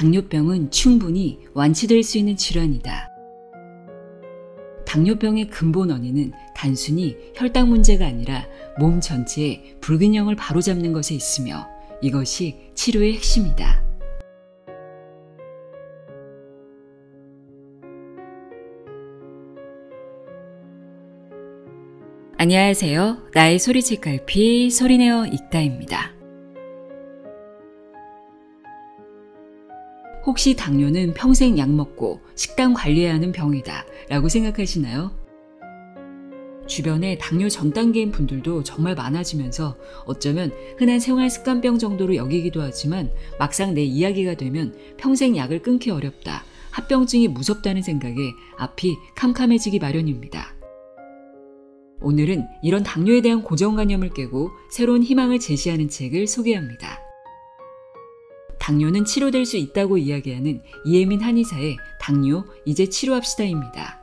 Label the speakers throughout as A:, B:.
A: 당뇨병은 충분히 완치될 수 있는 질환이다. 당뇨병의 근본 원인은 단순히 혈당 문제가 아니라 몸 전체의 불균형을 바로잡는 것에 있으며 이것이 치료의 핵심이다. 안녕하세요. 나의 소리책 갈피 소리내어 읽다입니다. 혹시 당뇨는 평생 약 먹고 식단 관리해야 하는 병이다 라고 생각하시나요? 주변에 당뇨 전 단계인 분들도 정말 많아지면서 어쩌면 흔한 생활습관병 정도로 여기기도 하지만 막상 내 이야기가 되면 평생 약을 끊기 어렵다, 합병증이 무섭다는 생각에 앞이 캄캄해지기 마련입니다. 오늘은 이런 당뇨에 대한 고정관념을 깨고 새로운 희망을 제시하는 책을 소개합니다. 당뇨는 치료될 수 있다고 이야기하는 이혜민 한의사의 당뇨 이제 치료합시다입니다.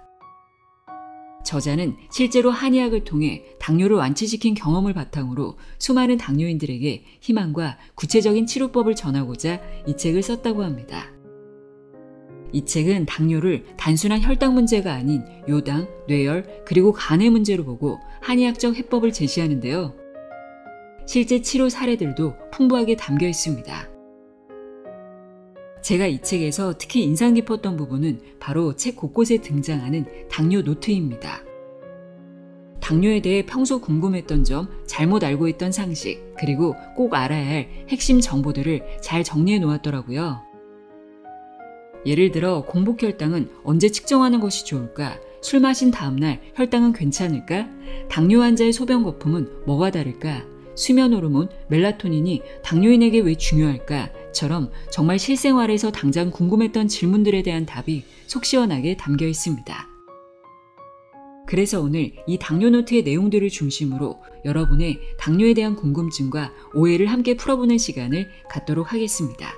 A: 저자는 실제로 한의학을 통해 당뇨를 완치시킨 경험을 바탕으로 수많은 당뇨인들에게 희망과 구체적인 치료법을 전하고자 이 책을 썼다고 합니다. 이 책은 당뇨를 단순한 혈당 문제가 아닌 요당, 뇌열, 그리고 간의 문제로 보고 한의학적 해법을 제시하는데요. 실제 치료 사례들도 풍부하게 담겨 있습니다. 제가 이 책에서 특히 인상 깊었던 부분은 바로 책 곳곳에 등장하는 당뇨 노트입니다. 당뇨에 대해 평소 궁금했던 점, 잘못 알고 있던 상식, 그리고 꼭 알아야 할 핵심 정보들을 잘 정리해 놓았더라고요. 예를 들어 공복혈당은 언제 측정하는 것이 좋을까? 술 마신 다음날 혈당은 괜찮을까? 당뇨 환자의 소변 거품은 뭐가 다를까? 수면 호르몬, 멜라토닌이 당뇨인에게 왜 중요할까? 처럼 정말 실생활에서 당장 궁금했던 질문들에 대한 답이 속 시원하게 담겨 있습니다. 그래서 오늘 이 당뇨 노트의 내용들을 중심으로 여러분의 당뇨에 대한 궁금증과 오해를 함께 풀어보는 시간을 갖도록 하겠습니다.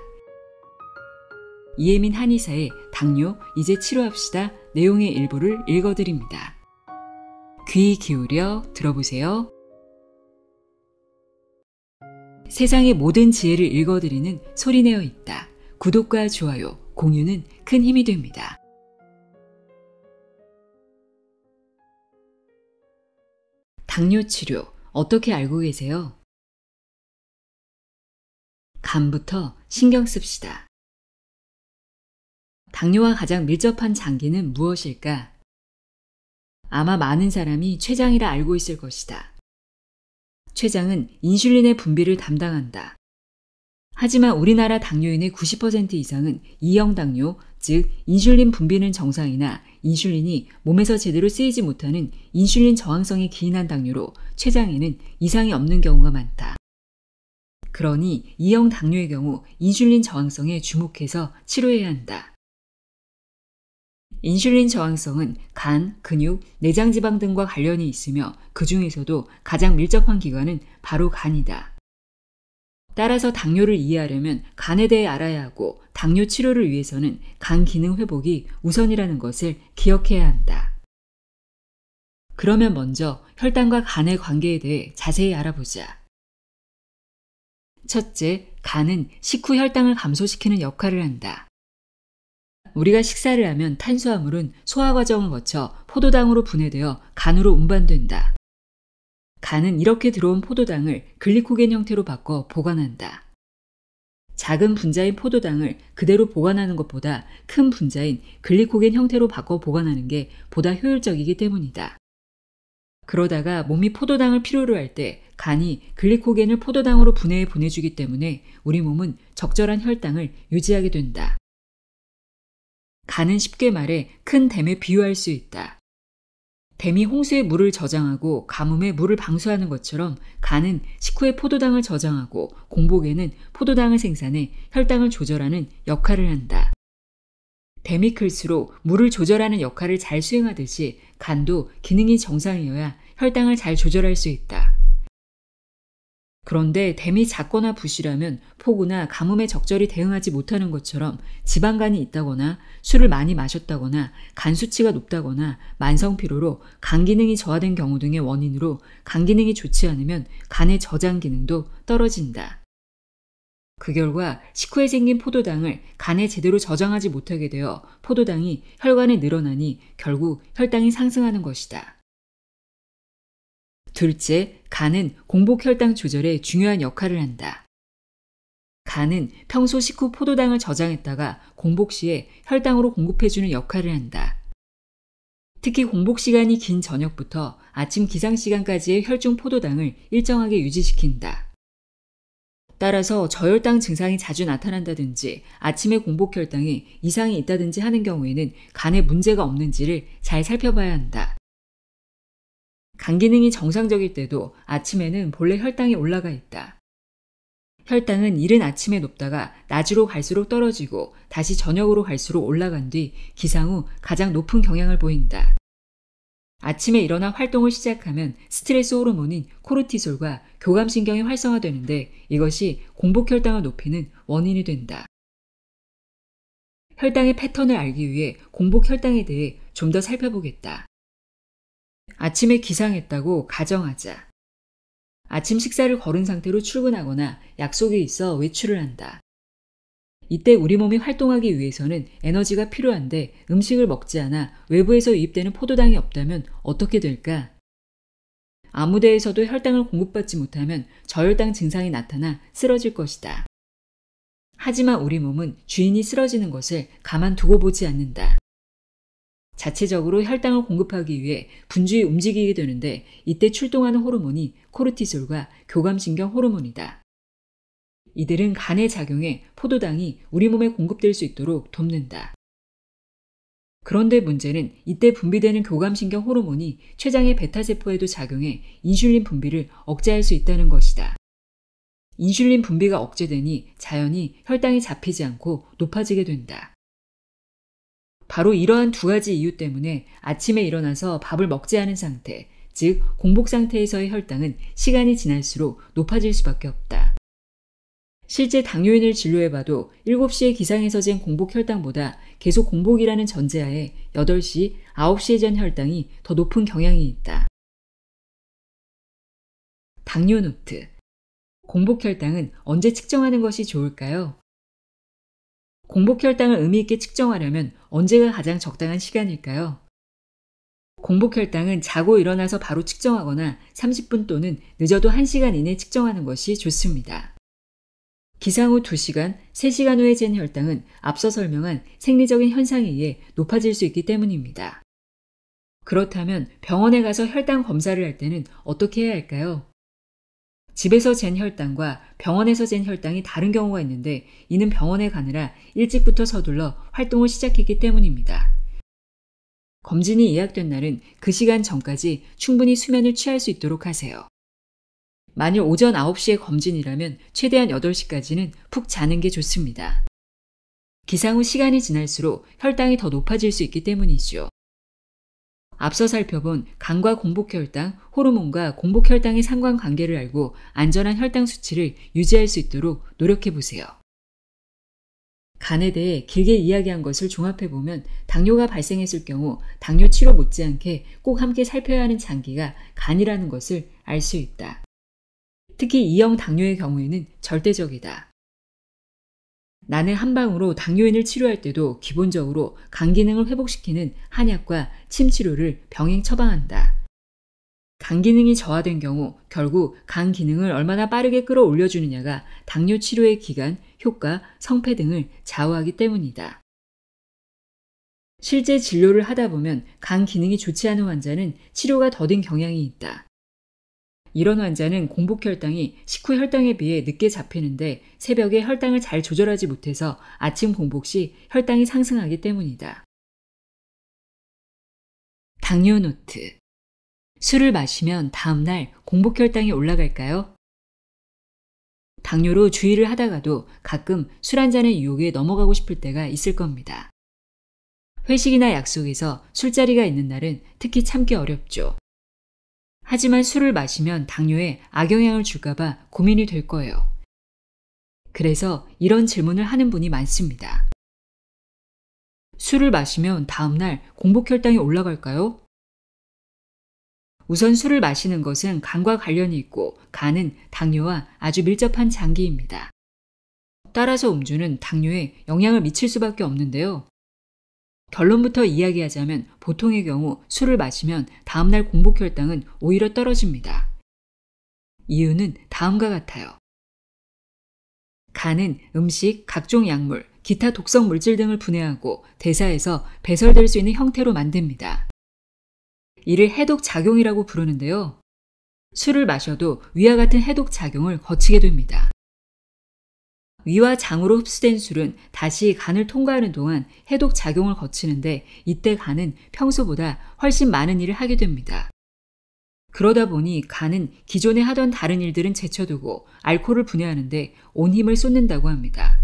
A: 이혜민 한의사의 당뇨 이제 치료합시다 내용의 일부를 읽어드립니다. 귀 기울여 들어보세요. 세상의 모든 지혜를 읽어드리는 소리내어 읽다. 구독과 좋아요, 공유는 큰 힘이 됩니다. 당뇨 치료 어떻게 알고 계세요? 간부터 신경 씁시다. 당뇨와 가장 밀접한 장기는 무엇일까? 아마 많은 사람이 췌장이라 알고 있을 것이다. 췌장은 인슐린의 분비를 담당한다. 하지만 우리나라 당뇨인의 90% 이상은 2형 당뇨, 즉 인슐린 분비는 정상이나 인슐린이 몸에서 제대로 쓰이지 못하는 인슐린 저항성이 기인한 당뇨로 췌장에는 이상이 없는 경우가 많다. 그러니 2형 당뇨의 경우 인슐린 저항성에 주목해서 치료해야 한다. 인슐린 저항성은 간, 근육, 내장지방 등과 관련이 있으며 그 중에서도 가장 밀접한 기관은 바로 간이다. 따라서 당뇨를 이해하려면 간에 대해 알아야 하고 당뇨 치료를 위해서는 간 기능 회복이 우선이라는 것을 기억해야 한다. 그러면 먼저 혈당과 간의 관계에 대해 자세히 알아보자. 첫째, 간은 식후 혈당을 감소시키는 역할을 한다. 우리가 식사를 하면 탄수화물은 소화 과정을 거쳐 포도당으로 분해되어 간으로 운반된다. 간은 이렇게 들어온 포도당을 글리코겐 형태로 바꿔 보관한다. 작은 분자인 포도당을 그대로 보관하는 것보다 큰 분자인 글리코겐 형태로 바꿔 보관하는 게 보다 효율적이기 때문이다. 그러다가 몸이 포도당을 필요로 할 때 간이 글리코겐을 포도당으로 분해해 보내주기 때문에 우리 몸은 적절한 혈당을 유지하게 된다. 간은 쉽게 말해 큰 댐에 비유할 수 있다. 댐이 홍수에 물을 저장하고 가뭄에 물을 방수하는 것처럼 간은 식후에 포도당을 저장하고 공복에는 포도당을 생산해 혈당을 조절하는 역할을 한다. 댐이 클수록 물을 조절하는 역할을 잘 수행하듯이 간도 기능이 정상이어야 혈당을 잘 조절할 수 있다. 그런데 댐이 작거나 부실하면 폭우나 가뭄에 적절히 대응하지 못하는 것처럼 지방간이 있다거나 술을 많이 마셨다거나 간 수치가 높다거나 만성 피로로 간 기능이 저하된 경우 등의 원인으로 간 기능이 좋지 않으면 간의 저장 기능도 떨어진다. 그 결과 식후에 생긴 포도당을 간에 제대로 저장하지 못하게 되어 포도당이 혈관에 늘어나니 결국 혈당이 상승하는 것이다. 둘째, 간은 공복혈당 조절에 중요한 역할을 한다. 간은 평소 식후 포도당을 저장했다가 공복 시에 혈당으로 공급해주는 역할을 한다. 특히 공복 시간이 긴 저녁부터 아침 기상 시간까지의 혈중 포도당을 일정하게 유지시킨다. 따라서 저혈당 증상이 자주 나타난다든지 아침에 공복 혈당에 이상이 있다든지 하는 경우에는 간에 문제가 없는지를 잘 살펴봐야 한다. 간 기능이 정상적일 때도 아침에는 본래 혈당이 올라가 있다. 혈당은 이른 아침에 높다가 낮으로 갈수록 떨어지고 다시 저녁으로 갈수록 올라간 뒤 기상 후 가장 높은 경향을 보인다. 아침에 일어나 활동을 시작하면 스트레스 호르몬인 코르티솔과 교감신경이 활성화되는데 이것이 공복혈당을 높이는 원인이 된다. 혈당의 패턴을 알기 위해 공복혈당에 대해 좀 더 살펴보겠다. 아침에 기상했다고 가정하자. 아침 식사를 거른 상태로 출근하거나 약속이 있어 외출을 한다. 이때 우리 몸이 활동하기 위해서는 에너지가 필요한데 음식을 먹지 않아 외부에서 유입되는 포도당이 없다면 어떻게 될까? 아무데에서도 혈당을 공급받지 못하면 저혈당 증상이 나타나 쓰러질 것이다. 하지만 우리 몸은 주인이 쓰러지는 것을 가만두고 보지 않는다. 자체적으로 혈당을 공급하기 위해 분주히 움직이게 되는데 이때 출동하는 호르몬이 코르티솔과 교감신경 호르몬이다. 이들은 간에 작용해 포도당이 우리 몸에 공급될 수 있도록 돕는다. 그런데 문제는 이때 분비되는 교감신경 호르몬이 췌장의 베타세포에도 작용해 인슐린 분비를 억제할 수 있다는 것이다. 인슐린 분비가 억제되니 자연히 혈당이 잡히지 않고 높아지게 된다. 바로 이러한 두 가지 이유 때문에 아침에 일어나서 밥을 먹지 않은 상태, 즉 공복 상태에서의 혈당은 시간이 지날수록 높아질 수밖에 없다. 실제 당뇨인을 진료해봐도 7시에 기상에서 잰 공복 혈당보다 계속 공복이라는 전제하에 8시, 9시에 잰 혈당이 더 높은 경향이 있다. 당뇨 노트. 공복 혈당은 언제 측정하는 것이 좋을까요? 공복 혈당을 의미 있게 측정하려면 언제가 가장 적당한 시간일까요? 공복 혈당은 자고 일어나서 바로 측정하거나 30분 또는 늦어도 1시간 이내 측정하는 것이 좋습니다. 기상 후 2시간, 3시간 후에 잰 혈당은 앞서 설명한 생리적인 현상에 의해 높아질 수 있기 때문입니다. 그렇다면 병원에 가서 혈당 검사를 할 때는 어떻게 해야 할까요? 집에서 잰 혈당과 병원에서 잰 혈당이 다른 경우가 있는데 이는 병원에 가느라 일찍부터 서둘러 활동을 시작했기 때문입니다. 검진이 예약된 날은 그 시간 전까지 충분히 수면을 취할 수 있도록 하세요. 만일 오전 9시에 검진이라면 최대한 8시까지는 푹 자는 게 좋습니다. 기상 후 시간이 지날수록 혈당이 더 높아질 수 있기 때문이죠. 앞서 살펴본 간과 공복혈당, 호르몬과 공복혈당의 상관관계를 알고 안전한 혈당 수치를 유지할 수 있도록 노력해보세요. 간에 대해 길게 이야기한 것을 종합해보면 당뇨가 발생했을 경우 당뇨 치료 못지않게 꼭 함께 살펴야 하는 장기가 간이라는 것을 알 수 있다. 특히 2형 당뇨의 경우에는 절대적이다. 나는 한방으로 당뇨인을 치료할 때도 기본적으로 간 기능을 회복시키는 한약과 침 치료를 병행 처방한다. 간 기능이 저하된 경우 결국 간 기능을 얼마나 빠르게 끌어올려주느냐가 당뇨 치료의 기간, 효과, 성패 등을 좌우하기 때문이다. 실제 진료를 하다 보면 간 기능이 좋지 않은 환자는 치료가 더딘 경향이 있다. 이런 환자는 공복 혈당이 식후 혈당에 비해 늦게 잡히는데 새벽에 혈당을 잘 조절하지 못해서 아침 공복 시 혈당이 상승하기 때문이다. 당뇨 노트. 술을 마시면 다음날 공복 혈당이 올라갈까요? 당뇨로 주의를 하다가도 가끔 술 한 잔의 유혹에 넘어가고 싶을 때가 있을 겁니다. 회식이나 약속에서 술자리가 있는 날은 특히 참기 어렵죠. 하지만 술을 마시면 당뇨에 악영향을 줄까봐 고민이 될 거예요. 그래서 이런 질문을 하는 분이 많습니다. 술을 마시면 다음날 공복 혈당이 올라갈까요? 우선 술을 마시는 것은 간과 관련이 있고 간은 당뇨와 아주 밀접한 장기입니다. 따라서 음주는 당뇨에 영향을 미칠 수밖에 없는데요. 결론부터 이야기하자면 보통의 경우 술을 마시면 다음날 공복혈당은 오히려 떨어집니다. 이유는 다음과 같아요. 간은 음식, 각종 약물, 기타 독성 물질 등을 분해하고 대사에서 배설될 수 있는 형태로 만듭니다. 이를 해독작용이라고 부르는데요. 술을 마셔도 위와 같은 해독작용을 거치게 됩니다. 위와 장으로 흡수된 술은 다시 간을 통과하는 동안 해독작용을 거치는데 이때 간은 평소보다 훨씬 많은 일을 하게 됩니다. 그러다 보니 간은 기존에 하던 다른 일들은 제쳐두고 알코올을 분해하는데 온 힘을 쏟는다고 합니다.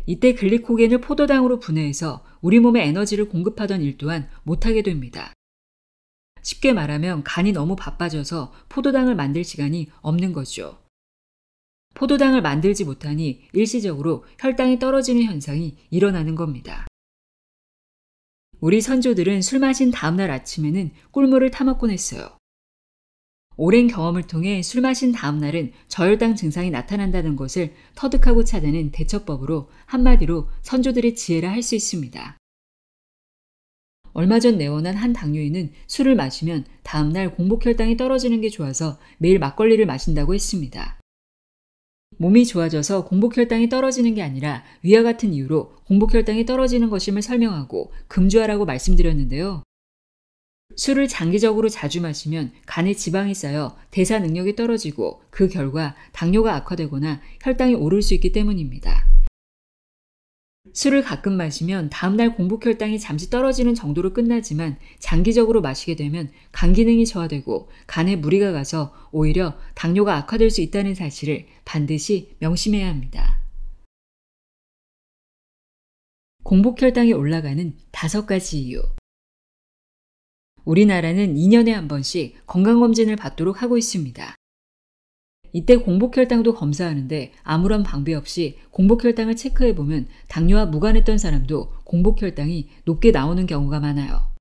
A: 이때 글리코겐을 포도당으로 분해해서 우리 몸에 에너지를 공급하던 일 또한 못하게 됩니다. 쉽게 말하면 간이 너무 바빠져서 포도당을 만들 시간이 없는 거죠. 포도당을 만들지 못하니 일시적으로 혈당이 떨어지는 현상이 일어나는 겁니다. 우리 선조들은 술 마신 다음날 아침에는 꿀물을 타먹곤 했어요. 오랜 경험을 통해 술 마신 다음날은 저혈당 증상이 나타난다는 것을 터득하고 찾아낸 대처법으로 한마디로 선조들의 지혜라 할 수 있습니다. 얼마 전 내원한 한 당뇨인은 술을 마시면 다음날 공복혈당이 떨어지는 게 좋아서 매일 막걸리를 마신다고 했습니다. 몸이 좋아져서 공복혈당이 떨어지는 게 아니라 위와 같은 이유로 공복혈당이 떨어지는 것임을 설명하고 금주하라고 말씀드렸는데요. 술을 장기적으로 자주 마시면 간에 지방이 쌓여 대사 능력이 떨어지고 그 결과 당뇨가 악화되거나 혈당이 오를 수 있기 때문입니다. 술을 가끔 마시면 다음날 공복혈당이 잠시 떨어지는 정도로 끝나지만 장기적으로 마시게 되면 간 기능이 저하되고 간에 무리가 가서 오히려 당뇨가 악화될 수 있다는 사실을 반드시 명심해야 합니다. 공복혈당이 올라가는 5가지 이유. 우리나라는 2년에 한 번씩 건강검진을 받도록 하고 있습니다. 이때 공복혈당도 검사하는데 아무런 방비 없이 공복혈당을 체크해보면 당뇨와 무관했던 사람도 공복혈당이 높게 나오는 경우가 많아요.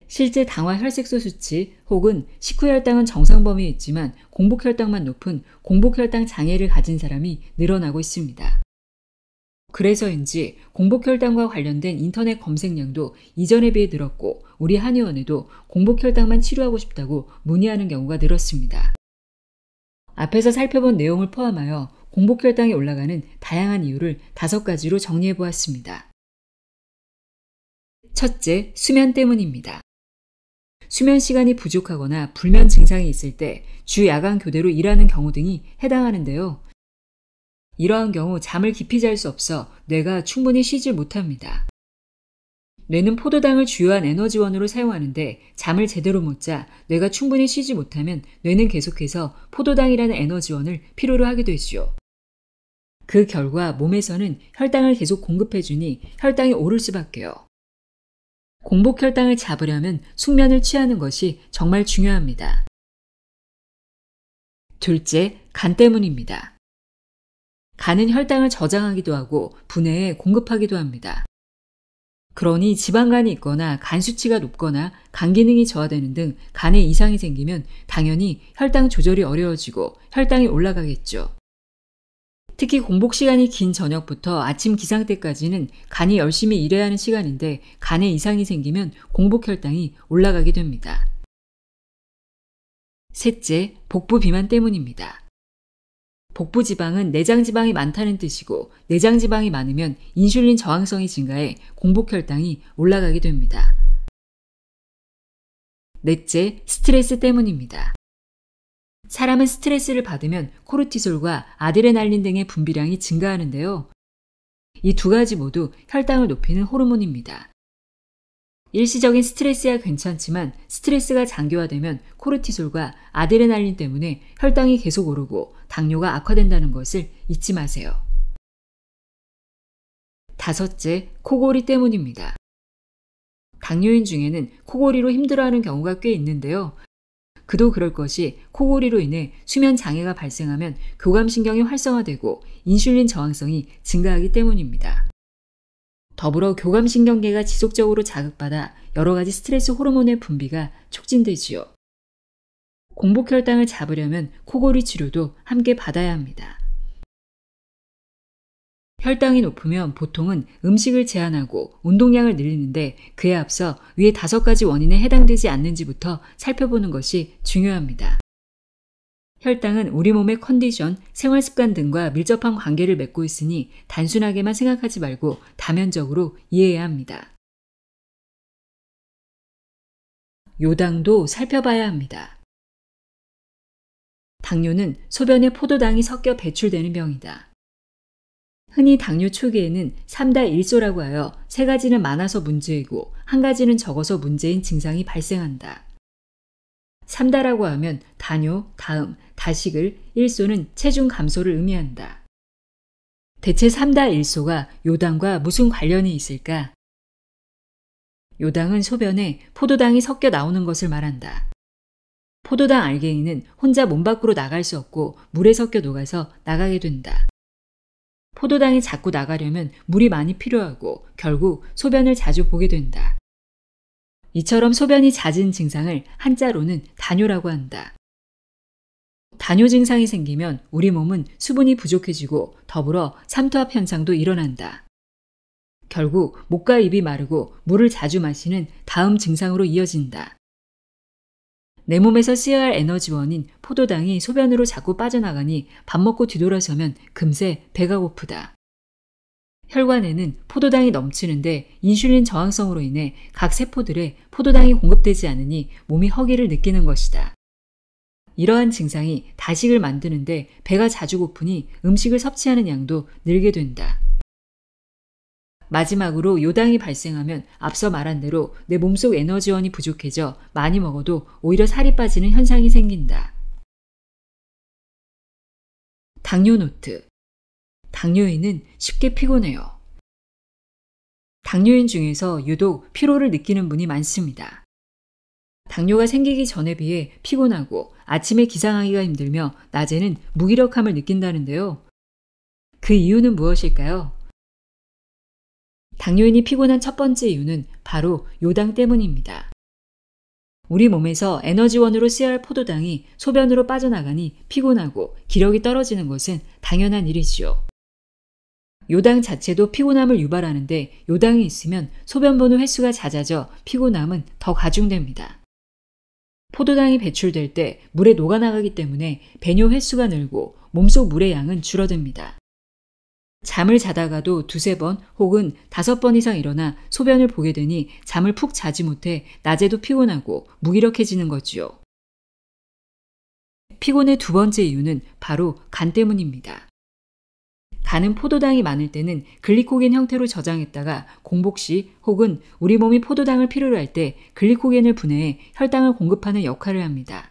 A: 실제 당화 혈색소 수치 혹은 식후혈당은 정상 범위에 있지만 공복혈당만 높은 공복혈당 장애를 가진 사람이 늘어나고 있습니다. 그래서인지 공복혈당과 관련된 인터넷 검색량도 이전에 비해 늘었고 우리 한의원에도 공복혈당만 치료하고 싶다고 문의하는 경우가 늘었습니다. 앞에서 살펴본 내용을 포함하여 공복혈당이 올라가는 다양한 이유를 5가지로 정리해 보았습니다. 첫째, 수면 때문입니다. 수면 시간이 부족하거나 불면 증상이 있을 때 주 야간 교대로 일하는 경우 등이 해당하는데요. 이러한 경우 잠을 깊이 잘 수 없어 뇌가 충분히 쉬질 못합니다. 뇌는 포도당을 주요한 에너지원으로 사용하는데 잠을 제대로 못 자 뇌가 충분히 쉬지 못하면 뇌는 계속해서 포도당이라는 에너지원을 필요로 하게 되죠. 그 결과 몸에서는 혈당을 계속 공급해주니 혈당이 오를 수밖에요. 공복혈당을 잡으려면 숙면을 취하는 것이 정말 중요합니다. 둘째, 간 때문입니다. 간은 혈당을 저장하기도 하고 분해에 공급하기도 합니다. 그러니 지방간이 있거나 간 수치가 높거나 간 기능이 저하되는 등 간에 이상이 생기면 당연히 혈당 조절이 어려워지고 혈당이 올라가겠죠. 특히 공복 시간이 긴 저녁부터 아침 기상 때까지는 간이 열심히 일해야 하는 시간인데 간에 이상이 생기면 공복 혈당이 올라가게 됩니다. 셋째, 복부 비만 때문입니다. 복부 지방은 내장 지방이 많다는 뜻이고 내장 지방이 많으면 인슐린 저항성이 증가해 공복 혈당이 올라가게 됩니다. 넷째, 스트레스 때문입니다. 사람은 스트레스를 받으면 코르티솔과 아드레날린 등의 분비량이 증가하는데요. 이 2가지 모두 혈당을 높이는 호르몬입니다. 일시적인 스트레스야 괜찮지만 스트레스가 장기화되면 코르티솔과 아드레날린 때문에 혈당이 계속 오르고 당뇨가 악화된다는 것을 잊지 마세요. 5째, 코골이 때문입니다. 당뇨인 중에는 코골이로 힘들어하는 경우가 꽤 있는데요. 그도 그럴 것이 코골이로 인해 수면 장애가 발생하면 교감신경이 활성화되고 인슐린 저항성이 증가하기 때문입니다. 더불어 교감신경계가 지속적으로 자극받아 여러 가지 스트레스 호르몬의 분비가 촉진되지요. 공복혈당을 잡으려면 코골이 치료도 함께 받아야 합니다. 혈당이 높으면 보통은 음식을 제한하고 운동량을 늘리는데 그에 앞서 위의 5가지 원인에 해당되지 않는지부터 살펴보는 것이 중요합니다. 혈당은 우리 몸의 컨디션, 생활습관 등과 밀접한 관계를 맺고 있으니 단순하게만 생각하지 말고 다면적으로 이해해야 합니다. 요당도 살펴봐야 합니다. 당뇨는 소변에 포도당이 섞여 배출되는 병이다. 흔히 당뇨 초기에는 3다1소라고 하여 3가지는 많아서 문제이고 1가지는 적어서 문제인 증상이 발생한다. 3다라고 하면 다뇨, 다음, 다식을, 1소는 체중 감소를 의미한다. 대체 3다1소가 요당과 무슨 관련이 있을까? 요당은 소변에 포도당이 섞여 나오는 것을 말한다. 포도당 알갱이는 혼자 몸 밖으로 나갈 수 없고 물에 섞여 녹아서 나가게 된다. 포도당이 자꾸 나가려면 물이 많이 필요하고 결국 소변을 자주 보게 된다. 이처럼 소변이 잦은 증상을 한자로는 다뇨라고 한다. 다뇨 증상이 생기면 우리 몸은 수분이 부족해지고 더불어 삼투압 현상도 일어난다. 결국 목과 입이 마르고 물을 자주 마시는 다음 증상으로 이어진다. 내 몸에서 쓰여야 할 에너지원인 포도당이 소변으로 자꾸 빠져나가니 밥 먹고 뒤돌아서면 금세 배가 고프다. 혈관에는 포도당이 넘치는데 인슐린 저항성으로 인해 각 세포들에 포도당이 공급되지 않으니 몸이 허기를 느끼는 것이다. 이러한 증상이 다식을 만드는데 배가 자주 고프니 음식을 섭취하는 양도 늘게 된다. 마지막으로 요당이 발생하면 앞서 말한 대로 내 몸속 에너지원이 부족해져 많이 먹어도 오히려 살이 빠지는 현상이 생긴다. 당뇨 노트. 당뇨인은 쉽게 피곤해요. 당뇨인 중에서 유독 피로를 느끼는 분이 많습니다. 당뇨가 생기기 전에 비해 피곤하고 아침에 기상하기가 힘들며 낮에는 무기력함을 느낀다는데요. 그 이유는 무엇일까요? 당뇨인이 피곤한 첫 번째 이유는 바로 요당 때문입니다. 우리 몸에서 에너지원으로 쓰여야 할 포도당이 소변으로 빠져나가니 피곤하고 기력이 떨어지는 것은 당연한 일이지요. 요당 자체도 피곤함을 유발하는데 요당이 있으면 소변 보는 횟수가 잦아져 피곤함은 더 가중됩니다. 포도당이 배출될 때 물에 녹아나가기 때문에 배뇨 횟수가 늘고 몸속 물의 양은 줄어듭니다. 잠을 자다가도 2-3번 혹은 5번 이상 일어나 소변을 보게 되니 잠을 푹 자지 못해 낮에도 피곤하고 무기력해지는 거지요. 피곤의 2번째 이유는 바로 간 때문입니다. 간은 포도당이 많을 때는 글리코겐 형태로 저장했다가 공복 시 혹은 우리 몸이 포도당을 필요로 할 때 글리코겐을 분해해 혈당을 공급하는 역할을 합니다.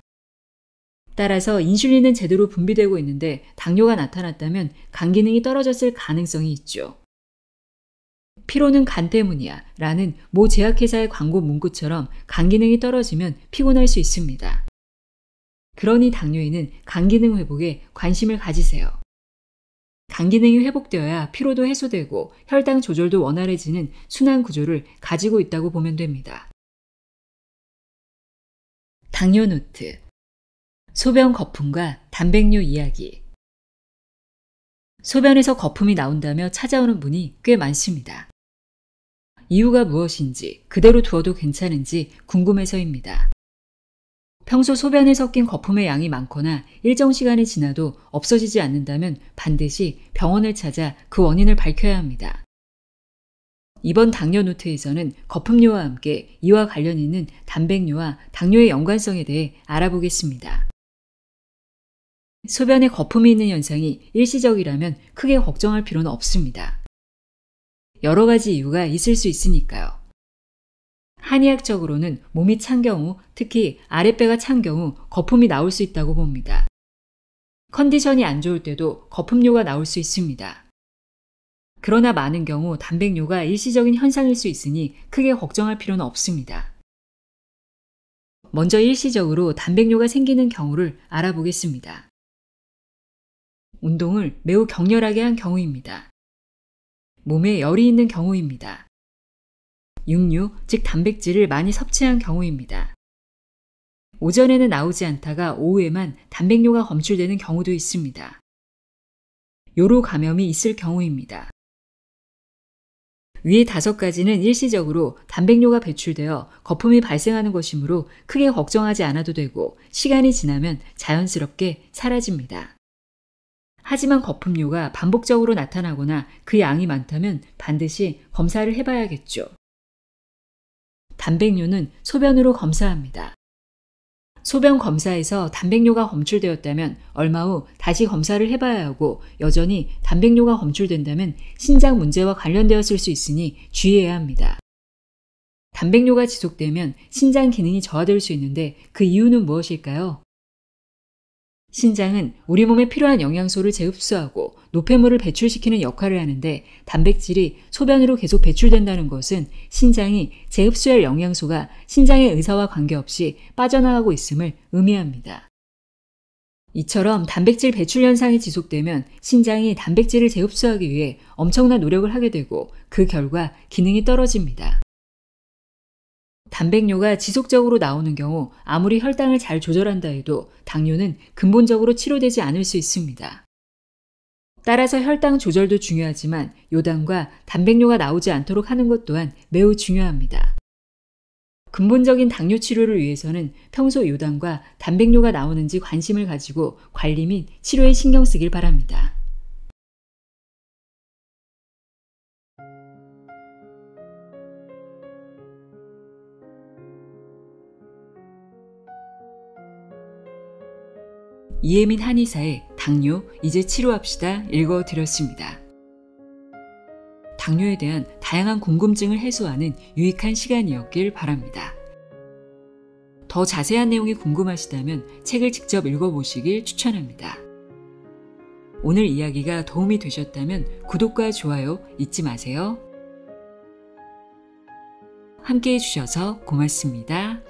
A: 따라서 인슐린은 제대로 분비되고 있는데 당뇨가 나타났다면 간 기능이 떨어졌을 가능성이 있죠. 피로는 간 때문이야 라는 모 제약회사의 광고 문구처럼 간 기능이 떨어지면 피곤할 수 있습니다. 그러니 당뇨인은 간 기능 회복에 관심을 가지세요. 간 기능이 회복되어야 피로도 해소되고 혈당 조절도 원활해지는 순환 구조를 가지고 있다고 보면 됩니다. 당뇨 노트. 소변 거품과 단백뇨 이야기. 소변에서 거품이 나온다며 찾아오는 분이 꽤 많습니다. 이유가 무엇인지 그대로 두어도 괜찮은지 궁금해서입니다. 평소 소변에 섞인 거품의 양이 많거나 일정 시간이 지나도 없어지지 않는다면 반드시 병원을 찾아 그 원인을 밝혀야 합니다. 이번 당뇨 노트에서는 거품뇨와 함께 이와 관련 있는 단백뇨와 당뇨의 연관성에 대해 알아보겠습니다. 소변에 거품이 있는 현상이 일시적이라면 크게 걱정할 필요는 없습니다. 여러 가지 이유가 있을 수 있으니까요. 한의학적으로는 몸이 찬 경우, 특히 아랫배가 찬 경우 거품이 나올 수 있다고 봅니다. 컨디션이 안 좋을 때도 거품뇨가 나올 수 있습니다. 그러나 많은 경우 단백뇨가 일시적인 현상일 수 있으니 크게 걱정할 필요는 없습니다. 먼저 일시적으로 단백뇨가 생기는 경우를 알아보겠습니다. 운동을 매우 격렬하게 한 경우입니다. 몸에 열이 있는 경우입니다. 육류, 즉 단백질을 많이 섭취한 경우입니다. 오전에는 나오지 않다가 오후에만 단백뇨가 검출되는 경우도 있습니다. 요로 감염이 있을 경우입니다. 위의 5가지는 일시적으로 단백뇨가 배출되어 거품이 발생하는 것이므로 크게 걱정하지 않아도 되고 시간이 지나면 자연스럽게 사라집니다. 하지만 거품뇨가 반복적으로 나타나거나 그 양이 많다면 반드시 검사를 해봐야겠죠. 단백뇨는 소변으로 검사합니다. 소변 검사에서 단백뇨가 검출되었다면 얼마 후 다시 검사를 해봐야 하고 여전히 단백뇨가 검출된다면 신장 문제와 관련되었을 수 있으니 주의해야 합니다. 단백뇨가 지속되면 신장 기능이 저하될 수 있는데 그 이유는 무엇일까요? 신장은 우리 몸에 필요한 영양소를 재흡수하고 노폐물을 배출시키는 역할을 하는데 단백질이 소변으로 계속 배출된다는 것은 신장이 재흡수할 영양소가 신장의 의사와 관계없이 빠져나가고 있음을 의미합니다. 이처럼 단백질 배출 현상이 지속되면 신장이 단백질을 재흡수하기 위해 엄청난 노력을 하게 되고 그 결과 기능이 떨어집니다. 단백뇨가 지속적으로 나오는 경우 아무리 혈당을 잘 조절한다 해도 당뇨는 근본적으로 치료되지 않을 수 있습니다. 따라서 혈당 조절도 중요하지만 요당과 단백뇨가 나오지 않도록 하는 것 또한 매우 중요합니다. 근본적인 당뇨 치료를 위해서는 평소 요당과 단백뇨가 나오는지 관심을 가지고 관리 및 치료에 신경 쓰길 바랍니다. 이혜민 한의사의 당뇨 이제 치료합시다 읽어드렸습니다. 당뇨에 대한 다양한 궁금증을 해소하는 유익한 시간이었길 바랍니다. 더 자세한 내용이 궁금하시다면 책을 직접 읽어보시길 추천합니다. 오늘 이야기가 도움이 되셨다면 구독과 좋아요 잊지 마세요. 함께해 주셔서 고맙습니다.